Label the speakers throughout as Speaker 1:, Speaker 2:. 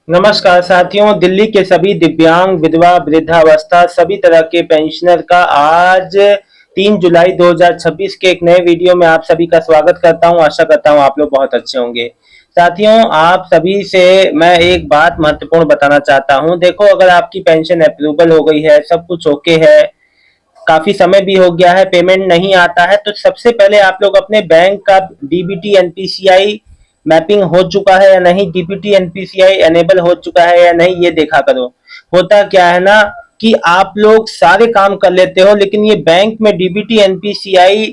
Speaker 1: नमस्कार साथियों, दिल्ली के सभी दिव्यांग, विधवा, वृद्धावस्था सभी तरह के पेंशनर का आज 3 जुलाई 2026 के एक नए वीडियो में आप सभी का स्वागत करता हूं। आशा करता हूं आप लोग बहुत अच्छे होंगे। साथियों, आप सभी से मैं एक बात महत्वपूर्ण बताना चाहता हूं। देखो, अगर आपकी पेंशन अप्रूवल हो गई है, सब कुछ ओके है, काफी समय भी हो गया है, पेमेंट नहीं आता है, तो सबसे पहले आप लोग अपने बैंक का डीबीटी एनपीसीआई मैपिंग हो चुका है या नहीं, डीबीटी एनपीसीआई एनेबल हो चुका है या नहीं, ये देखा करो। होता क्या है ना कि आप लोग सारे काम कर लेते हो, लेकिन ये बैंक में डीबीटी एनपीसीआई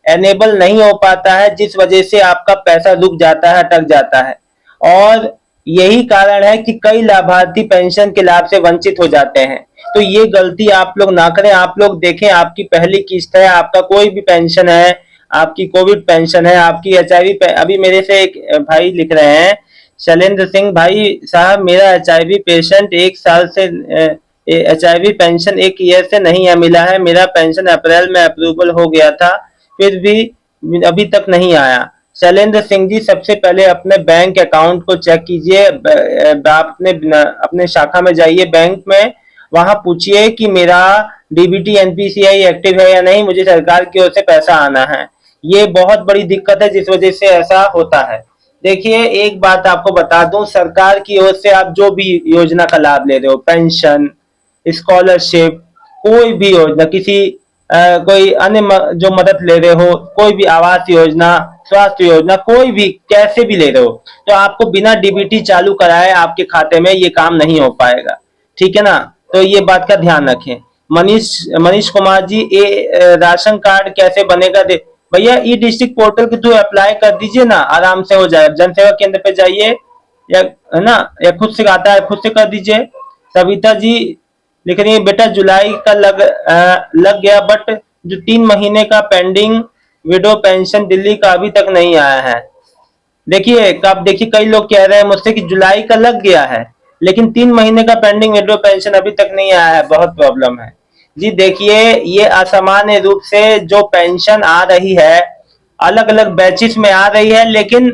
Speaker 1: एनेबल नहीं हो पाता है, जिस वजह से आपका पैसा रुक जाता है, अटक जाता है। और यही कारण है कि कई लाभार्थी पेंशन के लाभ से वंचित हो जाते हैं। तो ये गलती आप लोग ना करें। आप लोग देखें, आपकी पहली किस्त है, आपका कोई भी पेंशन है, आपकी कोविड पेंशन है, आपकी एचआईवी, अभी मेरे से एक भाई लिख रहे हैं, शैलेंद्र सिंह भाई साहब, मेरा एचआईवी पेशेंट एक साल से एचआईवी पेंशन एक ईयर से नहीं मिला है। मेरा पेंशन अप्रैल में अप्रूवल हो गया था, फिर भी अभी तक नहीं आया। शैलेंद्र सिंह जी, सबसे पहले अपने बैंक अकाउंट को चेक कीजिए। अपने अपने शाखा में जाइए बैंक में, वहां पूछिए कि मेरा डीबीटी एनपीसीआई एक्टिव है या नहीं, मुझे सरकार की ओर से पैसा आना है। ये बहुत बड़ी दिक्कत है, जिस वजह से ऐसा होता है। देखिए, एक बात आपको बता दूं, सरकार की ओर से आप जो भी योजना का लाभ ले रहे हो, पेंशन, स्कॉलरशिप, कोई भी योजना, किसी कोई अन्य जो मदद ले रहे हो, कोई भी आवास योजना, स्वास्थ्य योजना, कोई भी कैसे भी ले रहे हो, तो आपको बिना डीबीटी चालू कराए आपके खाते में ये काम नहीं हो पाएगा। ठीक है ना? तो ये बात का ध्यान रखें। मनीष मनीष कुमार जी, राशन कार्ड कैसे बनेगा? भैया, ई डिस्ट्रिक्ट पोर्टल के थ्रू अप्लाई कर दीजिए ना, आराम से हो जाएगा। जन सेवा केंद्र पे जाइए, या है ना, या खुद से आता है, खुद से कर दीजिए। सविता जी लिख रही है, बेटा जुलाई का लग गया, बट जो 3 महीने का पेंडिंग विडो पेंशन दिल्ली का अभी तक नहीं आया है। देखिए, कब देखिए, कई लोग कह रहे हैं मुझसे कि जुलाई का लग गया है, लेकिन 3 महीने का पेंडिंग विड्रॉ पेंशन अभी तक नहीं आया है। बहुत प्रॉब्लम है जी। देखिए, ये असामान्य रूप से जो पेंशन आ रही है, अलग अलग बैचेस में आ रही है, लेकिन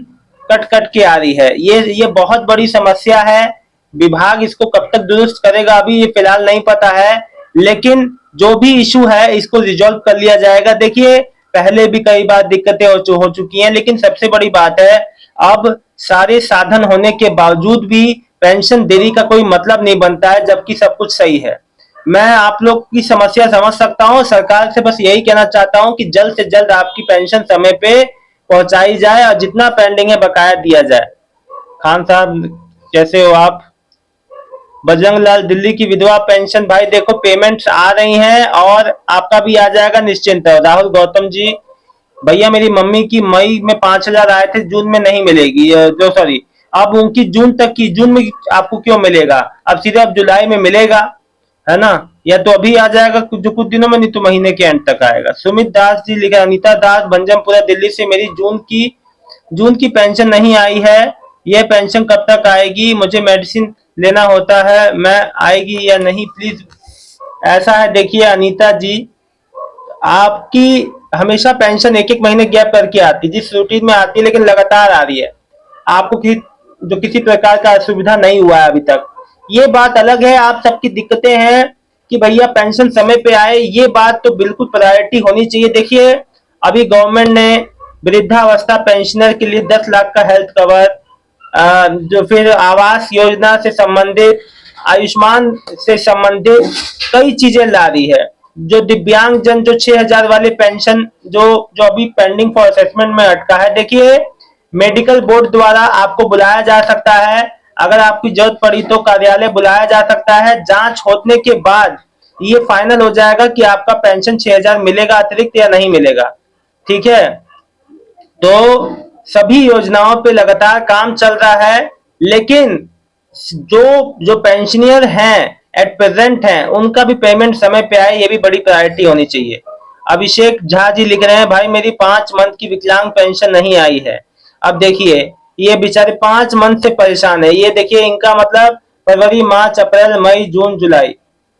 Speaker 1: कट कट के आ रही है। ये बहुत बड़ी समस्या है। विभाग इसको कब तक दुरुस्त करेगा, अभी ये फिलहाल नहीं पता है, लेकिन जो भी इशू है इसको रिजॉल्व कर लिया जाएगा। देखिए, पहले भी कई बार दिक्कतें हो चुकी हैं, लेकिन सबसे बड़ी बात है, अब सारे साधन होने के बावजूद भी पेंशन देरी का कोई मतलब नहीं बनता है, जबकि सब कुछ सही है। मैं आप लोग की समस्या समझ सकता हूं। सरकार से बस यही कहना चाहता हूं कि जल्द से जल्द आपकी पेंशन समय पे पहुंचाई जाए और जितना पेंडिंग है बकाया दिया जाए। खान साहब, कैसे हो आप? बजरंग लाल, दिल्ली की विधवा पेंशन, भाई देखो, पेमेंट्स आ रही हैं और आपका भी आ जाएगा, निश्चिंत है। राहुल गौतम जी, भैया मेरी मम्मी की मई में 5,000 आए थे, जून में नहीं मिलेगी, जो सॉरी, अब उनकी जून तक की, जून में आपको क्यों मिलेगा? अब सीधे अब जुलाई में मिलेगा, है ना? या तो अभी आ जाएगा जो कुछ दिनों में, नहीं तो महीने के एंड तक आएगा। सुमित दास जी लिखा, अनीता दास भंजमपुरा दिल्ली से, मेरी जून की पेंशन नहीं आई है। यह पेंशन कब तक आएगी? मुझे मेडिसिन लेना होता है, मैं आएगी या नहीं प्लीज? ऐसा है, देखिए अनीता जी, आपकी हमेशा पेंशन एक एक महीने गैप करके आती है, जिस रूटीन में आती है, लेकिन लगातार आ रही है। आपको किसी प्रकार का असुविधा नहीं हुआ है अभी तक। ये बात अलग है, आप सबकी दिक्कतें हैं कि भैया पेंशन समय पे आए, ये बात तो बिल्कुल प्रायोरिटी होनी चाहिए। देखिए, अभी गवर्नमेंट ने वृद्धावस्था पेंशनर के लिए 10 लाख का हेल्थ कवर, जो फिर आवास योजना से संबंधित, आयुष्मान से संबंधित कई चीजें ला रही है। जो दिव्यांग जन, जो 6,000 वाले पेंशन जो जो अभी पेंडिंग फॉर असेसमेंट में अटका है, देखिए, मेडिकल बोर्ड द्वारा आपको बुलाया जा सकता है। अगर आपकी जरूरत पड़ी तो कार्यालय बुलाया जा सकता है। जांच होने के बाद ये फाइनल हो जाएगा कि आपका पेंशन 6,000 मिलेगा अतिरिक्त या नहीं मिलेगा। ठीक है? तो सभी योजनाओं पे लगातार काम चल रहा है, लेकिन जो जो पेंशनियर हैं, एट प्रेजेंट हैं, उनका भी पेमेंट समय पे आए, ये भी बड़ी प्रायोरिटी होनी चाहिए। अभिषेक झा जी लिख रहे हैं, भाई मेरी 5 मंथ की विकलांग पेंशन नहीं आई है। अब देखिए, ये बेचारे 5 मंथ से परेशान है। ये देखिए, इनका मतलब फरवरी, मार्च, अप्रैल, मई, जून, जुलाई,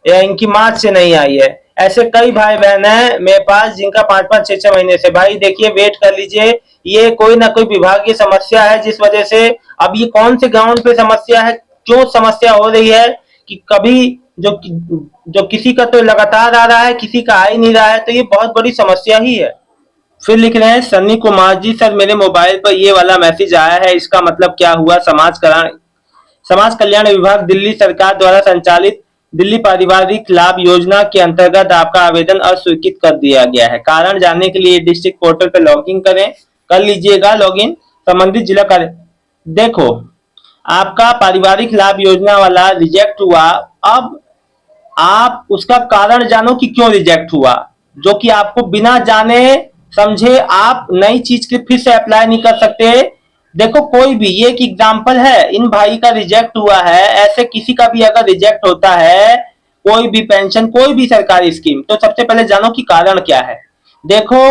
Speaker 1: या इनकी मार्च से नहीं आई है। ऐसे कई भाई बहन हैं मेरे पास जिनका 5-5, 6-6 महीने से। भाई देखिए, वेट कर लीजिए, ये कोई ना कोई विभागीय समस्या है, जिस वजह से। अब ये कौन से ग्राउंड पे समस्या है, क्यों समस्या हो रही है कि कभी जो किसी का तो लगातार आ रहा है, किसी का आ ही नहीं रहा है, तो ये बहुत बड़ी समस्या ही है। फिर लिख रहे हैं सन्नी कुमार जी, सर मेरे मोबाइल पर ये वाला मैसेज आया है, इसका मतलब क्या हुआ? समाज कल्याण विभाग दिल्ली सरकार द्वारा संचालित दिल्ली पारिवारिक लाभ योजना के अंतर्गत आपका आवेदन अस्वीकृत कर दिया गया है। कारण जानने के लिए डिस्ट्रिक्ट पोर्टल पर लॉगिन करें, कर लीजिएगा लॉगिन, संबंधित जिला कार्य। देखो, आपका पारिवारिक लाभ योजना वाला रिजेक्ट हुआ। अब आप उसका कारण जानो कि क्यों रिजेक्ट हुआ, जो कि आपको बिना जाने समझे आप नई चीज के फिर से अप्लाई नहीं कर सकते। देखो, कोई भी, ये एक एग्जाम्पल है, इन भाई का रिजेक्ट हुआ है, ऐसे किसी का भी अगर रिजेक्ट होता है, कोई भी पेंशन, कोई भी सरकारी स्कीम, तो सबसे पहले जानो कि कारण क्या है। देखो,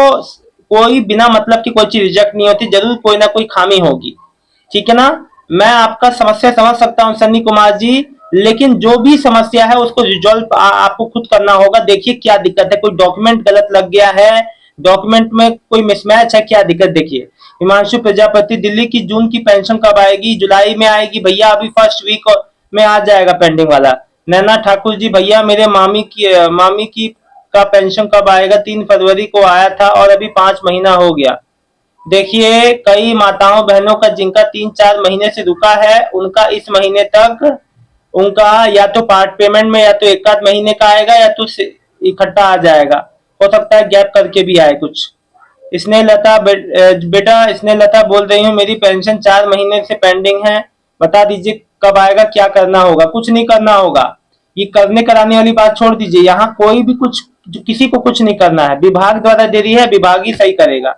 Speaker 1: कोई बिना मतलब की कोई चीज रिजेक्ट नहीं होती, जरूर कोई ना कोई खामी होगी, ठीक है ना। मैं आपका समस्या समझ सकता हूं सन्नी कुमार जी, लेकिन जो भी समस्या है उसको रिजॉल्व आपको खुद करना होगा। देखिए क्या दिक्कत है, कोई डॉक्यूमेंट गलत लग गया है, डॉक्यूमेंट में कोई मिसमैच है, क्या दिक्कत? देखिए, हिमांशु प्रजापति, दिल्ली की जून की पेंशन कब आएगी? जुलाई में आएगी भैया, अभी फर्स्ट वीक में आ जाएगा पेंडिंग वाला। नैना ठाकुर जी, भैया मेरे मामी की का पेंशन कब आएगा? 3 फरवरी को आया था और अभी 5 महीना हो गया। देखिए, कई माताओं बहनों का जिनका 3-4 महीने से रुका है, उनका इस महीने तक उनका या तो पार्ट पेमेंट में, या तो एक आध महीने का आएगा, या तो इकट्ठा आ जाएगा। हो सकता है गैप करके भी आए कुछ। स्नेहलता बेटा स्नेहलता बोल रही हूँ, मेरी पेंशन 4 महीने से पेंडिंग है, बता दीजिए कब आएगा, क्या करना होगा? कुछ नहीं करना होगा, ये करने कराने वाली बात छोड़ दीजिए। यहाँ कोई भी कुछ, किसी को कुछ नहीं करना है, विभाग द्वारा दे रही है, विभाग ही सही करेगा,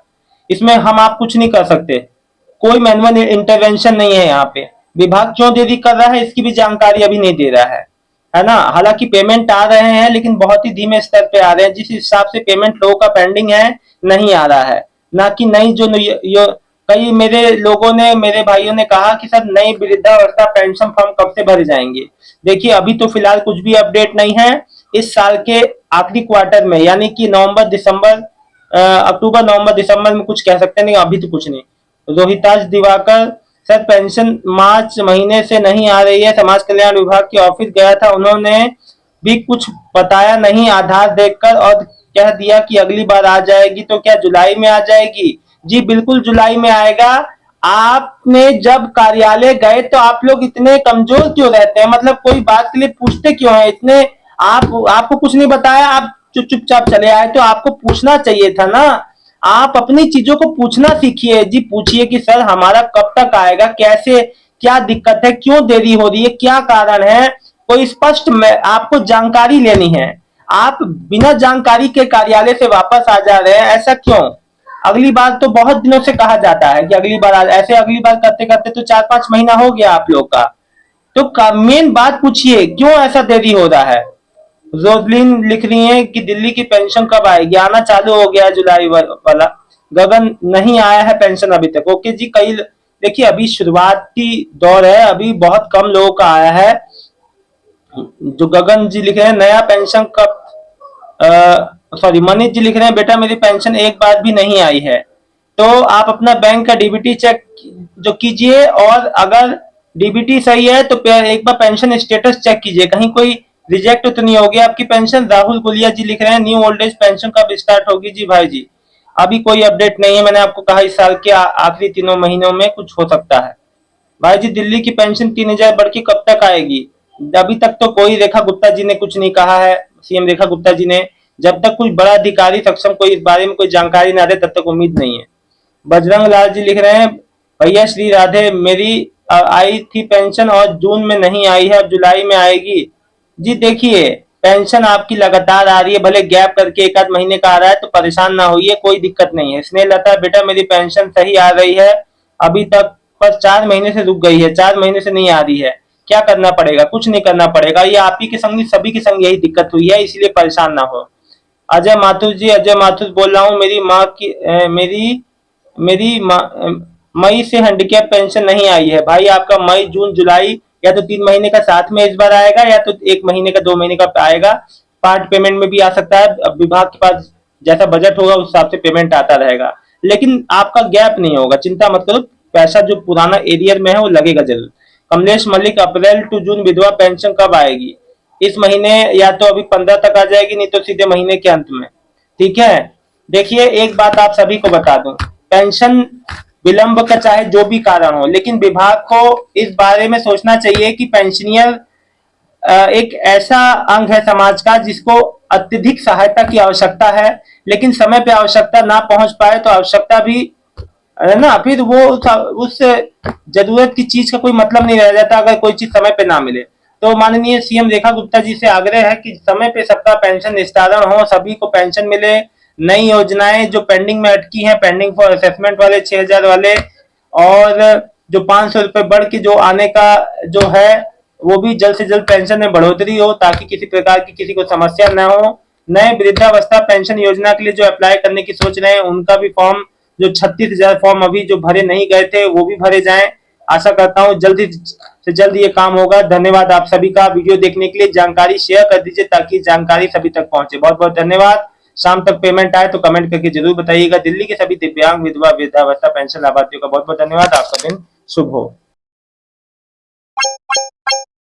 Speaker 1: इसमें हम आप कुछ नहीं कर सकते। कोई मैनुअल इंटरवेंशन नहीं है यहाँ पे। विभाग क्यों देरी कर रहा है, इसकी भी जानकारी अभी नहीं दे रहा है ना। हालांकि पेमेंट आ रहे हैं, लेकिन बहुत ही धीमे स्तर पे आ रहे हैं, जिस हिसाब से पेमेंट लोगों का पेंडिंग है, नहीं आ रहा है। ना कि नई जो कई मेरे लोगों ने, मेरे भाइयों ने कहा कि सर नई वृद्धावस्था पेंशन फॉर्म कब से भरे जाएंगे। देखिए, अभी तो फिलहाल कुछ भी अपडेट नहीं है। इस साल के आखिरी क्वार्टर में, यानी कि नवंबर दिसंबर, अक्टूबर नवंबर दिसंबर में कुछ कह सकते हैं, नहीं अभी तो कुछ नहीं। रोहिताज दिवाकर, सर पेंशन मार्च महीने से नहीं आ रही है, समाज कल्याण विभाग के ऑफिस गया था, उन्होंने भी कुछ बताया नहीं, आधार देखकर, और कह दिया कि अगली बार आ जाएगी। तो क्या जुलाई में आ जाएगी? जी बिल्कुल जुलाई में आएगा। आपने जब कार्यालय गए तो आप लोग इतने कमजोर क्यों रहते हैं? मतलब कोई बात के लिए पूछते क्यों हैं इतने? आपको कुछ नहीं बताया, आप चुपचाप चले आए, तो आपको पूछना चाहिए था ना। आप अपनी चीजों को पूछना सीखिए जी, पूछिए कि सर हमारा कब तक आएगा, कैसे, क्या दिक्कत है, क्यों देरी हो रही है, क्या कारण है? कोई स्पष्ट आपको जानकारी लेनी है। आप बिना जानकारी के कार्यालय से वापस आ जा रहे हैं, ऐसा क्यों? अगली बार तो बहुत दिनों से कहा जाता है कि अगली बार ऐसे, अगली बार करते करते तो 4-5 महीना हो गया आप लोग का। तो मेन बात पूछिए, क्यों ऐसा देरी हो रहा है? रोजलिन लिख रही है कि दिल्ली की पेंशन कब आएगी? आना चालू हो गया जुलाई वाला। गगन, नहीं आया है पेंशन अभी तक। ओके जी, कई, देखिए अभी शुरुआती दौर है, अभी बहुत कम लोगों का आया है। जो गगन जी लिख रहे हैं, नया पेंशन कब, सॉरी मनीष जी लिख रहे हैं, बेटा मेरी पेंशन एक बार भी नहीं आई है। तो आप अपना बैंक का डीबीटी चेक जो कीजिए, और अगर डीबीटी सही है तो एक बार पेंशन स्टेटस चेक कीजिए, कहीं कोई रिजेक्ट तो नहीं हो गया आपकी पेंशन। राहुल गुलिया जी लिख रहे हैं, न्यू ओल्ड एज पेंशन कब स्टार्ट होगी? जी भाई जी, अभी कोई अपडेट नहीं है। मैंने आपको कहा इस साल के आखिरी 3 महीनों में कुछ हो सकता है। भाई जी, दिल्ली की पेंशन 3,000 बढ़ के कब तक आएगी? अभी तक तो कोई, रेखा गुप्ता जी ने कुछ नहीं कहा है, सीएम रेखा गुप्ता जी ने। जब तक कोई बड़ा अधिकारी सक्षम कोई इस बारे में कोई जानकारी ना दे, तब तक उम्मीद नहीं है। बजरंग लाल जी लिख रहे हैं, भैया श्री राधे, मेरी आई थी पेंशन और जून में नहीं आई है, अब जुलाई में आएगी। जी देखिए, पेंशन आपकी लगातार आ रही है, भले गैप करके एक आध महीने का आ रहा है, तो परेशान ना होइए, कोई दिक्कत नहीं है। स्नेहलता, बेटा मेरी पेंशन सही आ रही है अभी तक, पर 4 महीने से रुक गई है, 4 महीने से नहीं आ रही है, क्या करना पड़ेगा? कुछ नहीं करना पड़ेगा, ये आप ही के संग नहीं, सभी के संग यही दिक्कत हुई है, इसलिए परेशान ना हो। अजय माथुर जी, अजय माथुर बोल रहा हूँ, मेरी माँ की मेरी मई से हैंडीकैप पेंशन नहीं आई है। भाई आपका मई जून जुलाई या तो 3 महीने का साथ में इस बार आएगा, या तो 1 महीने का 2 महीने का आएगा। पार्ट पेमेंट में भी आ सकता है, अब विभाग के पास जैसा बजट होगा उस हिसाब से पेमेंट आता रहेगा, लेकिन आपका गैप नहीं होगा, चिंता मत करो। पैसा जो पुराना एरियर में है वो लगेगा जरूर, कमलेश मलिक, अप्रैल टू जून विधवा पेंशन कब आएगी? इस महीने या तो अभी 15 तक आ जाएगी, नहीं तो सीधे महीने के अंत में। ठीक है, देखिए एक बात आप सभी को बता दूं, पेंशन विलंब का चाहे जो भी कारण हो, लेकिन विभाग को इस बारे में सोचना चाहिए कि पेंशनियर एक ऐसा अंग है समाज का जिसको अत्यधिक सहायता की आवश्यकता है, लेकिन समय पे आवश्यकता ना पहुंच पाए तो आवश्यकता भी है ना, फिर वो उस जरूरत की चीज का कोई मतलब नहीं रह जाता अगर कोई चीज समय पे ना मिले। तो माननीय सीएम रेखा गुप्ता जी से आग्रह है कि समय पे सबका पेंशन निस्तारण हो, सभी को पेंशन मिले। नई योजनाएं जो पेंडिंग में अटकी हैं, पेंडिंग फॉर असेसमेंट वाले 6,000 वाले, और जो 500 रुपए बढ़ के जो आने का जो है, वो भी जल्द से जल्द पेंशन में बढ़ोतरी हो ताकि किसी प्रकार की किसी को समस्या न हो। नए वृद्धावस्था पेंशन योजना के लिए जो अप्लाई करने की सोच रहे हैं उनका भी फॉर्म, जो 36,000 फॉर्म अभी जो भरे नहीं गए थे वो भी भरे जाएं। आशा करता हूं जल्दी से जल्द ये काम होगा। धन्यवाद आप सभी का वीडियो देखने के लिए। जानकारी शेयर कर दीजिए ताकि जानकारी सभी तक पहुंचे। बहुत बहुत धन्यवाद। शाम तक पेमेंट आए तो कमेंट करके जरूर बताइएगा। दिल्ली के सभी दिव्यांग, विधवा, वृद्धावस्था पेंशन लाभार्थियों का बहुत बहुत धन्यवाद। आपका दिन शुभ हो।